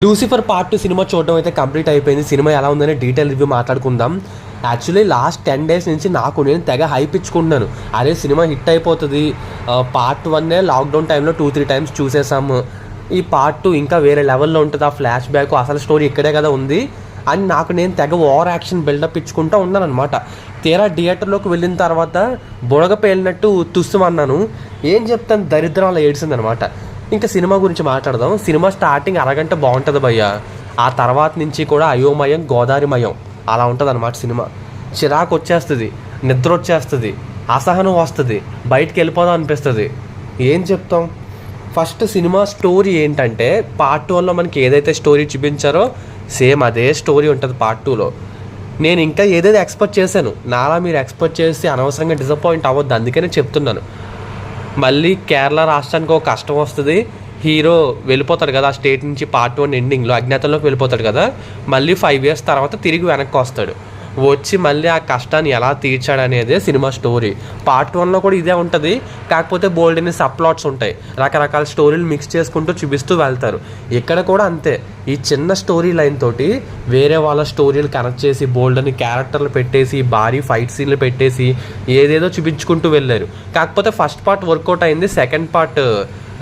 Lucifer part 2 cinema చూడడం అయితే complete అయిపోయింది. సినిమా ఎలా ఉందని డీటెయిల్ రివ్యూ మాట్లాడుకుందాం. యాక్చువల్లీ లాస్ట్ 10 డేస్ నుంచి నేను తెగ హైప్ ఇచ్చుకుంటున్నాను. అరే సినిమా హిట్ అయిపోతుంది, పార్ట్ 1 లాక్డౌన్ టైంలో 2-3 టైమ్స్ చూసేసాము, ఈ పార్ట్ 2 ఇంకా వేరే లెవెల్లో ఉంటుంది, ఆ ఫ్లాష్ బ్యాక్ అసలు స్టోరీ ఇక్కడే కదా ఉంది అని నేను తెగ ఓవర్ యాక్షన్ బిల్డప్ ఇచ్చుకుంటూ ఉన్నాను అనమాట. తీరా థియేటర్లోకి వెళ్ళిన తర్వాత బుడగ పేలినట్టు తుస్సుమన్నాను. ఏం చెప్తాను, దరిద్రం అలా ఏడ్చిందనమాట. ఇంకా సినిమా గురించి మాట్లాడదాం. సినిమా స్టార్టింగ్ అరగంట బాగుంటుంది భయ్య, ఆ తర్వాత నుంచి కూడా అయోమయం గోదావరిమయం అలా ఉంటుంది అనమాట. సినిమా చిరాకు వచ్చేస్తుంది, నిద్ర వచ్చేస్తుంది, అసహనం వస్తుంది, బయటికి వెళ్ళిపోదాం అనిపిస్తుంది. ఏం చెప్తాం. ఫస్ట్ సినిమా స్టోరీ ఏంటంటే పార్ట్ 1లో మనకి ఏదైతే స్టోరీ చూపించారో సేమ్ అదే స్టోరీ ఉంటుంది పార్ట్ 2లో. నేను ఇంకా ఏదైతే ఎక్స్పెక్ట్ చేశాను, నాలా మీరు ఎక్స్పెక్ట్ చేసి అనవసరంగా డిసప్పాయింట్ అవ్వద్దు, అందుకనే చెప్తున్నాను. మళ్ళీ కేరళ రాష్ట్రానికి ఒక కష్టం వస్తుంది, హీరో వెళ్ళిపోతాడు కదా ఆ స్టేట్ నుంచి పార్ట్ 1 ఎండింగ్లో అజ్ఞాతంలోకి వెళ్ళిపోతాడు కదా, మళ్ళీ 5 years తర్వాత తిరిగి వెనక్కి వస్తాడు. వచ్చి మళ్ళీ ఆ కష్టాన్ని ఎలా తీర్చాడు అనేదే సినిమా స్టోరీ. పార్ట్ 1లో కూడా ఇదే ఉంటుంది, కాకపోతే బోల్డ్ అని సబ్ ప్లాట్స్ ఉంటాయి, రకరకాల స్టోరీలు మిక్స్ చేసుకుంటూ చూపిస్తూ వెళ్తారు. ఇక్కడ కూడా అంతే, ఈ చిన్న స్టోరీ లైన్ తోటి వేరే వాళ్ళ స్టోరీలు కనెక్ట్ చేసి బోల్డ్ అని క్యారెక్టర్లు పెట్టేసి భారీ ఫైట్ సీన్లు పెట్టేసి ఏదేదో చూపించుకుంటూ వెళ్ళారు. కాకపోతే ఫస్ట్ పార్ట్ వర్కౌట్ అయింది, సెకండ్ పార్ట్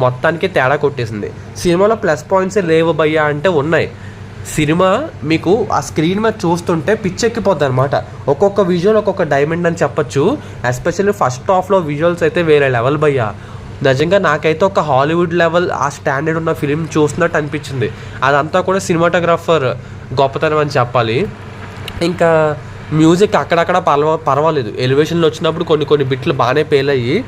మొత్తానికి తేడా కొట్టేసింది. సినిమాలో ప్లస్ పాయింట్సే లేవు భయ్యా అంటే ఉన్నాయి. సినిమా మీకు ఆ స్క్రీన్ మీద చూస్తుంటే పిచ్చెక్కిపోద్ది అనమాట. ఒక్కొక్క విజువల్ ఒక్కొక్క డైమండ్ అని చెప్పొచ్చు. ఎస్పెషల్లీ ఫస్ట్ హాఫ్లో విజువల్స్ అయితే వేరే లెవెల్ భయ్యా. నిజంగా నాకైతే ఒక హాలీవుడ్ లెవెల్ ఆ స్టాండర్డ్ ఉన్న ఫిలిం చూస్తున్నట్టు అనిపించింది. అదంతా కూడా సినిమాటోగ్రాఫర్ గొప్పతనం అని చెప్పాలి. ఇంకా మ్యూజిక్ అక్కడక్కడ పర్వాలేదు, ఎలివేషన్లో వచ్చినప్పుడు కొన్ని బిట్లు బాగానే పేలయ్యి.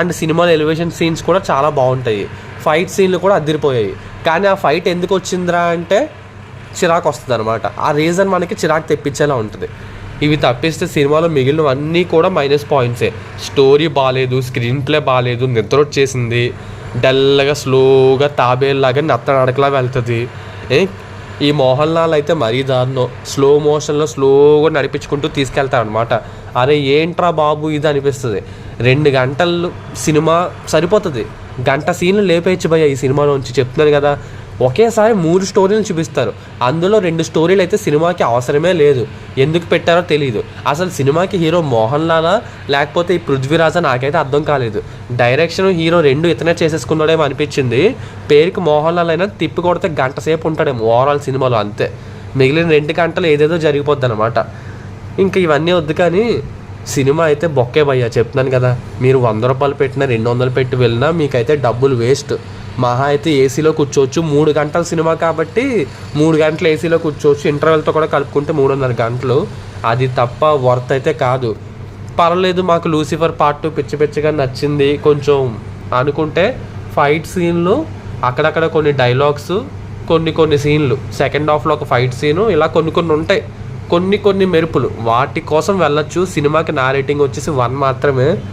అండ్ సినిమాలో ఎలివేషన్ సీన్స్ కూడా చాలా బాగుంటాయి, ఫైట్ సీన్లు కూడా అదిరిపోయాయి. కానీ ఆ ఫైట్ ఎందుకు వచ్చిందిరా అంటే చిరాకు వస్తుంది అనమాట. ఆ రీజన్ మనకి చిరాకు తెప్పించేలా ఉంటుంది. ఇవి తప్పిస్తే సినిమాలో మిగిలినవన్నీ కూడా మైనస్ పాయింట్సే. స్టోరీ బాగాలేదు, స్క్రీన్ ప్లే బాగాలేదు, నిద్ర వచ్చేసింది, డల్గా స్లోగా తాబేల్లాగా నడకలా వెళ్తుంది. ఈ మోహన్ లాల్ అయితే మరీ దారుణం, స్లో మోషన్లో స్లోగా నడిపించుకుంటూ తీసుకెళ్తారనమాట. అరే ఏంట్రా బాబు ఇది అనిపిస్తుంది. 2 గంటలు సినిమా సరిపోతుంది, గంట సీన్లు లేపేయచ్చు భయ్య ఈ సినిమాలోంచి. చెప్తున్నాను కదా, ఒకేసారి 3 స్టోరీలు చూపిస్తారు, అందులో 2 స్టోరీలు అయితే సినిమాకి అవసరమే లేదు, ఎందుకు పెట్టారో తెలియదు. అసలు సినిమాకి హీరో మోహన్ లాలా లేకపోతే ఈ పృథ్వీరాజా నాకైతే అర్థం కాలేదు. డైరెక్షన్ హీరో 2 ఇతనే చేసేసుకున్నాడేమో అనిపించింది. పేరుకి మోహన్ లాల్ అయినా తిప్పి కొడితే గంట సేపు ఉంటాడేమో ఓవరాల్ సినిమాలో, అంతే. మిగిలిన 2 గంటలు ఏదేదో జరిగిపోద్ది అనమాట. ఇంకా ఇవన్నీ వద్దు కానీ సినిమా అయితే బొక్కే భయ్యా. చెప్తున్నాను కదా, మీరు 100 రూపాయలు పెట్టినా 200 పెట్టి వెళ్ళినా మీకైతే డబ్బులు వేస్ట్. మహా అయితే ఏసీలో కూర్చోవచ్చు, 3 గంటల సినిమా కాబట్టి 3 గంటలు ఏసీలో కూర్చోవచ్చు, ఇంటర్వెల్తో కూడా కలుపుకుంటే 3.5 గంటలు. అది తప్ప వర్త్ అయితే కాదు. పర్లేదు, మాకు లూసిఫర్ పార్ట్ 2 పిచ్చిగా నచ్చింది కొంచెం అనుకుంటే ఫైట్ సీన్లు, అక్కడక్కడ కొన్ని డైలాగ్స్, కొన్ని సీన్లు, సెకండ్ హాఫ్లో ఒక ఫైట్ సీను, ఇలా కొన్ని ఉంటాయి, కొన్ని మెరుపులు, వాటి కోసం వెళ్ళొచ్చు. సినిమాకి నా రేటింగ్ వచ్చేసి 1 మాత్రమే.